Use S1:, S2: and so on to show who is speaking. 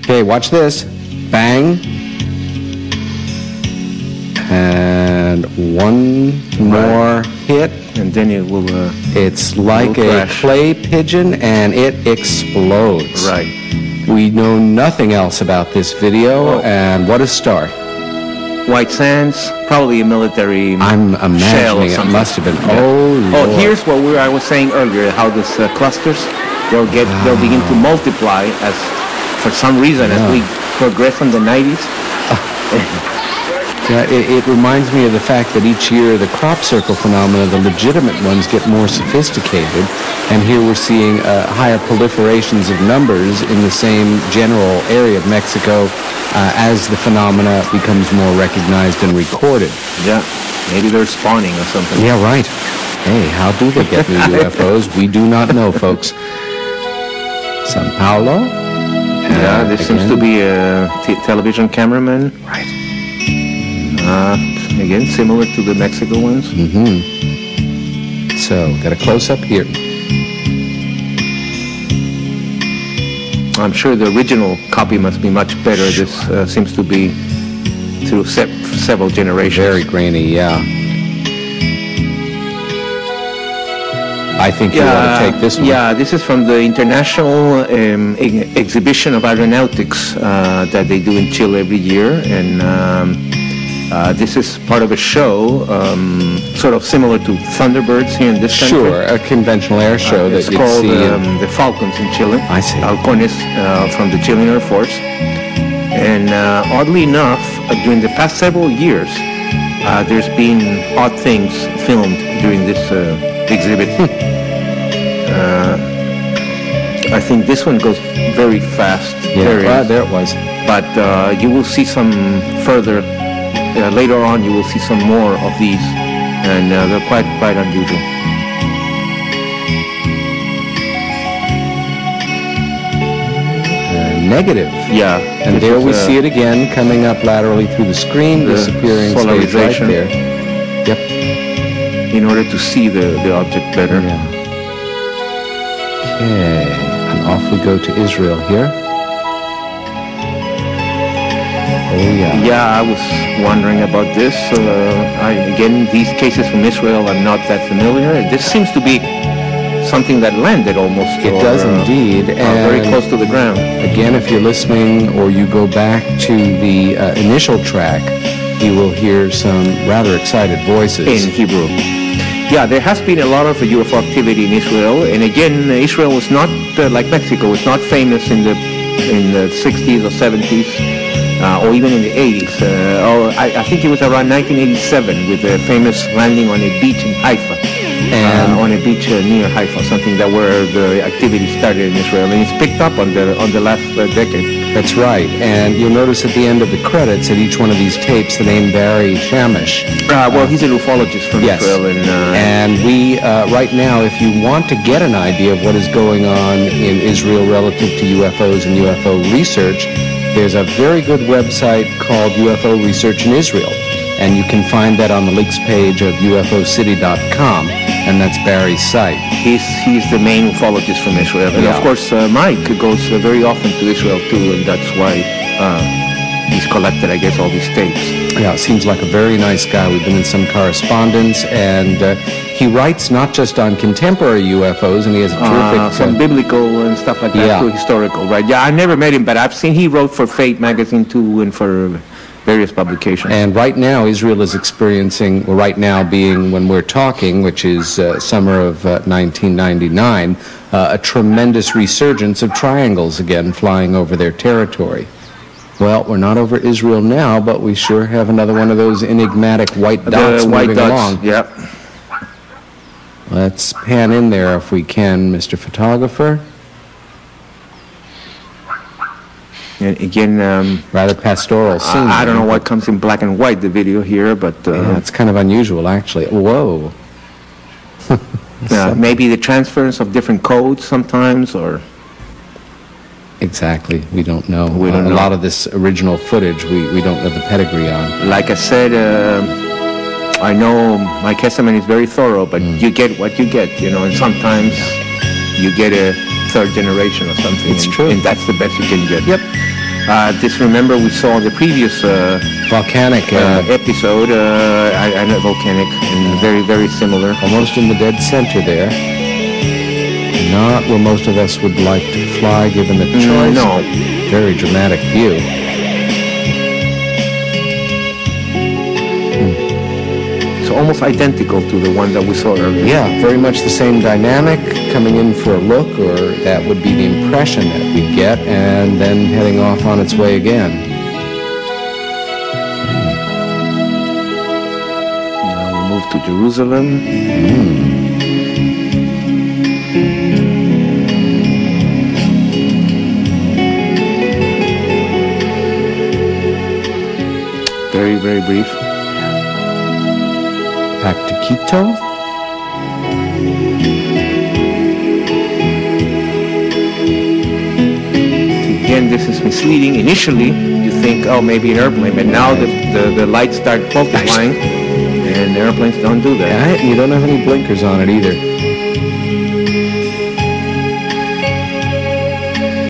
S1: Okay, watch this. Bang. And one more hit.
S2: And then it will...
S1: it's like a clay pigeon, and it explodes.
S2: Right.
S1: We know nothing else about this video, and what a start.
S2: White sands, probably a military
S1: I'm
S2: shell or
S1: imagining it
S2: something.
S1: must have been.
S2: Yeah.
S1: Oh, Lord.
S2: Here's what I was saying earlier, how these clusters, they'll begin to multiply as, for some reason, as we progress in the 90s.
S1: Yeah, it reminds me of the fact that each year the crop circle phenomena, the legitimate ones, get more sophisticated, and here we're seeing higher proliferations of numbers in the same general area of Mexico as the phenomena becomes more recognized and recorded.
S2: Yeah, maybe they're spawning or something.
S1: Yeah, right. Hey, how do they get new UFOs? We do not know, folks. Sao Paulo?
S2: Yeah, this seems to be a television cameraman.
S1: Right.
S2: Again, similar to the Mexico ones.
S1: Mm-hmm. So, got a close-up here.
S2: I'm sure the original copy must be much better. Sure. This seems to be through several generations.
S1: Very grainy, yeah. I think you want to take this one.
S2: Yeah, this is from the International Exhibition of Aeronautics that they do in Chile every year, and this is part of a show, sort of similar to Thunderbirds here in this country.
S1: Sure, a conventional air show that you'd see.
S2: It's called the Falcons in Chile.
S1: I see.
S2: Halcones from the Chilean Air Force. And oddly enough, during the past several years, there's been odd things filmed during this exhibit. I think this one goes very fast.
S1: Yeah, there it was.
S2: But you will see some further, later on you will see some more of these, and they're quite unusual.
S1: Negative.
S2: Yeah.
S1: And there we see it again, coming up laterally through the screen, disappearing stays right there. Yep.
S2: In order to see the object better.
S1: Yeah. Okay, and off we go to Israel here. Oh yeah.
S2: Yeah, I was wondering about this. Again, these cases from Israel, I'm not that familiar. This seems to be something that landed almost.
S1: It does indeed.
S2: And very close to the ground.
S1: Again, if you're listening or you go back to the initial track, you will hear some rather excited voices.
S2: In Hebrew. Yeah, there has been a lot of UFO activity in Israel, and again, Israel was not like Mexico. Was not famous in the 60s or 70s, or even in the 80s. I think it was around 1987 with a famous landing on a beach in Haifa, and on a beach near Haifa, something that where the activity started in Israel, and it's picked up on the last decade.
S1: That's right, and you'll notice at the end of the credits at each one of these tapes the name Barry Shamish.
S2: Well, he's an ufologist from Israel.
S1: And we, right now, if you want to get an idea of what is going on in Israel relative to UFOs and UFO research, there's a very good website called UFO Research in Israel. And you can find that on the links page of ufocity.com, and that's Barry's site.
S2: He's the main ufologist from Israel. And of course, Mike goes very often to Israel too, and that's why he's collected, I guess, all these tapes.
S1: Yeah, it seems like a very nice guy. We've been in some correspondence, and he writes not just on contemporary UFOs, and he has a terrific...
S2: some biblical and stuff like that, too, historical, right? Yeah, I never met him, but I've seen he wrote for Fate magazine too, and for various publications.
S1: And right now, Israel is experiencing, well, right now being when we're talking, which is summer of 1999, a tremendous resurgence of triangles again flying over their territory. Well, we're not over Israel now, but we sure have another one of those enigmatic white dots moving along.
S2: Yep.
S1: Let's pan in there if we can, Mr. Photographer.
S2: And again,
S1: rather pastoral scene.
S2: I don't know what comes in black and white, the video here, but...
S1: yeah, it's kind of unusual, actually. Whoa.
S2: Maybe the transference of different codes sometimes, or...
S1: Exactly. We don't know.
S2: We don't know.
S1: A lot of this original footage, we don't know the pedigree on.
S2: Like I said, I know Mike Hesseman is very thorough, but you get what you get, you know, and sometimes you get a third generation or something.
S1: It's true.
S2: And that's the best you can get.
S1: Yep.
S2: Just remember we saw the previous
S1: Volcanic,
S2: episode, I know volcanic, and very, very similar.
S1: almost in the dead center there. Not where most of us would like to fly, given the choice.
S2: No.
S1: Very dramatic view.
S2: It's almost identical to the one that we saw earlier.
S1: Yeah, very much the same dynamic, coming in for a look, or that would be the impression that we get, and then heading off on its way again.
S2: Now we move to Jerusalem. Very, very brief.
S1: Back to Quito.
S2: Again, this is misleading. Initially, you think, oh, maybe an airplane, but now the lights start multiplying, and airplanes don't do that.
S1: Yeah, you don't have any blinkers on it either.